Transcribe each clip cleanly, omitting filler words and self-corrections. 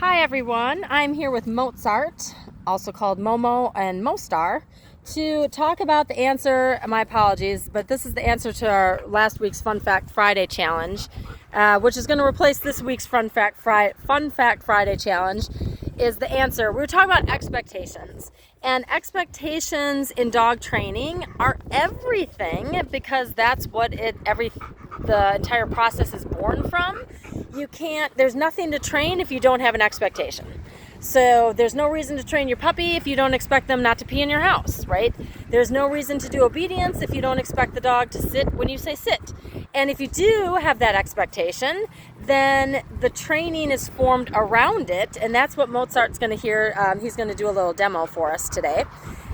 Hi everyone, I'm here with Mozart, also called Momo and Mostar, to talk about the answer, my apologies, but this is the answer to our last week's Fun Fact Friday challenge, which is going to replace this week's Fun Fact Friday challenge, is the answer. We were talking about expectations, and expectations in dog training are everything because that's what the entire process is born from. There's nothing to train if you don't have an expectation. So there's no reason to train your puppy if you don't expect them not to pee in your house, right? There's no reason to do obedience if you don't expect the dog to sit when you say sit. And if you do have that expectation, then the training is formed around it, and that's what Mozart's going to hear. He's going to do a little demo for us today.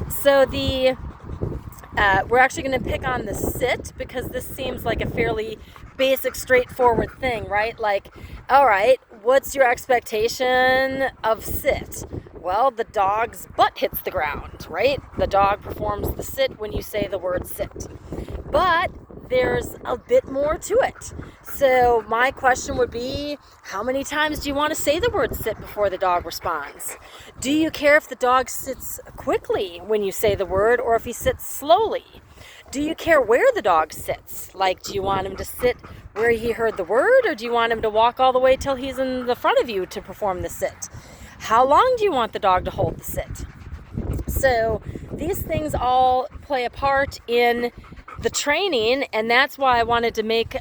So we're actually going to pick on the sit because this seems like a fairly basic, straightforward thing, right? Like, all right, what's your expectation of sit? Well, the dog's butt hits the ground, right? The dog performs the sit when you say the word sit. But there's a bit more to it. So my question would be, how many times do you want to say the word sit before the dog responds? Do you care if the dog sits quickly when you say the word or if he sits slowly? Do you care where the dog sits? Like, do you want him to sit where he heard the word, or do you want him to walk all the way till he's in the front of you to perform the sit? How long do you want the dog to hold the sit? So these things all play a part in the training, and that's why I wanted to make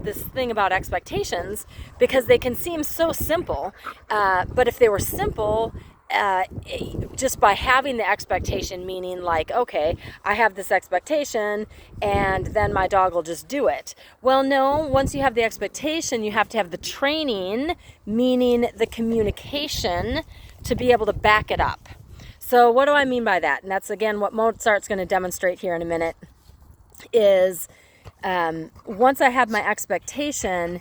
this thing about expectations, because they can seem so simple, but if they were simple, just by having the expectation, meaning like, okay, I have this expectation and then my dog will just do it. Well, no, once you have the expectation, you have to have the training, meaning the communication, to be able to back it up. So what do I mean by that? And that's, again, what Mozart's going to demonstrate here in a minute, is once I have my expectation,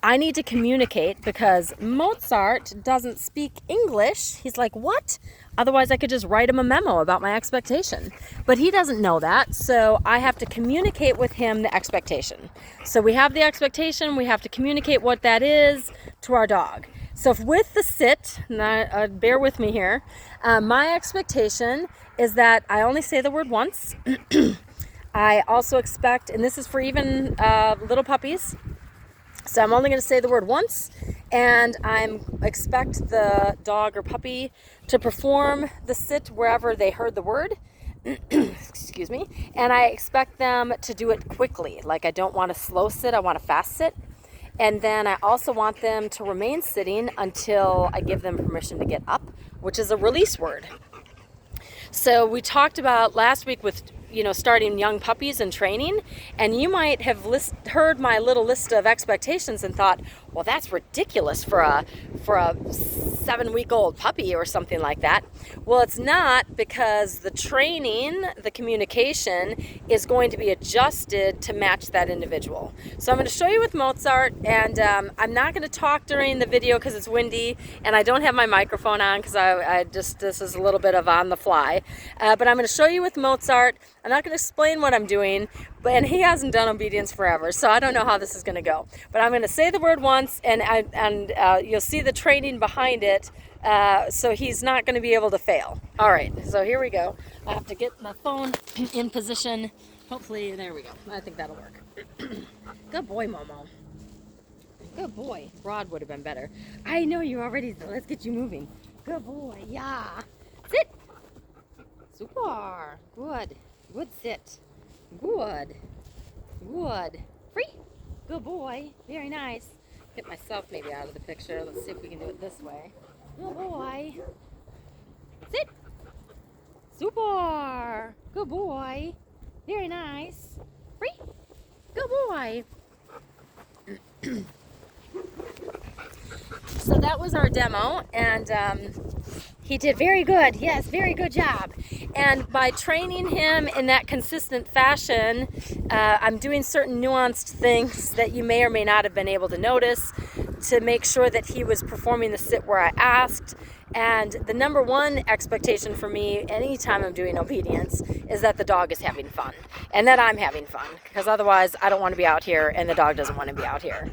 I need to communicate, because Mozart doesn't speak English. He's like, what? Otherwise, I could just write him a memo about my expectation. But he doesn't know that, so I have to communicate with him the expectation. So we have the expectation, we have to communicate what that is to our dog. So with the sit, bear with me here, my expectation is that I only say the word once. I also expect, and this is for even little puppies, so I'm only going to say the word once, and I expect the dog or puppy to perform the sit wherever they heard the word. Excuse me. And I expect them to do it quickly. Like, I don't want a slow sit, I want a fast sit. And then I also want them to remain sitting until I give them permission to get up, which is a release word. So we talked about last week with starting young puppies and training, and you might have heard my little list of expectations and thought, well, that's ridiculous for a 7-week-old puppy or something like that. Well, it's not, because the training, the communication, is going to be adjusted to match that individual. So I'm going to show you with Mozart, and I'm not going to talk during the video because it's windy and I don't have my microphone on, because this is a little bit of on the fly. But I'm going to show you with Mozart. I'm not going to explain what I'm doing, and he hasn't done obedience forever, so I don't know how this is going to go. But I'm going to say the word once, and you'll see the training behind it, so he's not going to be able to fail. All right, so here we go. I have to get my phone in position. Hopefully, there we go. I think that'll work. Good boy, Momo. Good boy. Rod would have been better. I know you already, so let's get you moving. Good boy, yeah. Sit. Super. Good. Good sit. Good. Good. Free. Good boy. Very nice. Get myself maybe out of the picture. Let's see if we can do it this way. Good boy. Sit. Super. Good boy. Very nice. Free. Good boy. So that was our demo, and he did very good. Yes, very good job. And by training him in that consistent fashion, I'm doing certain nuanced things that you may or may not have been able to notice. to make sure that he was performing the sit where I asked. And the number one expectation for me anytime I'm doing obedience is that the dog is having fun and that I'm having fun, because otherwise I don't want to be out here and the dog doesn't want to be out here.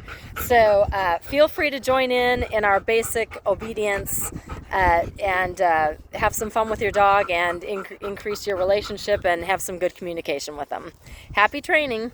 So feel free to join in our basic obedience and have some fun with your dog and increase your relationship and have some good communication with them. Happy training.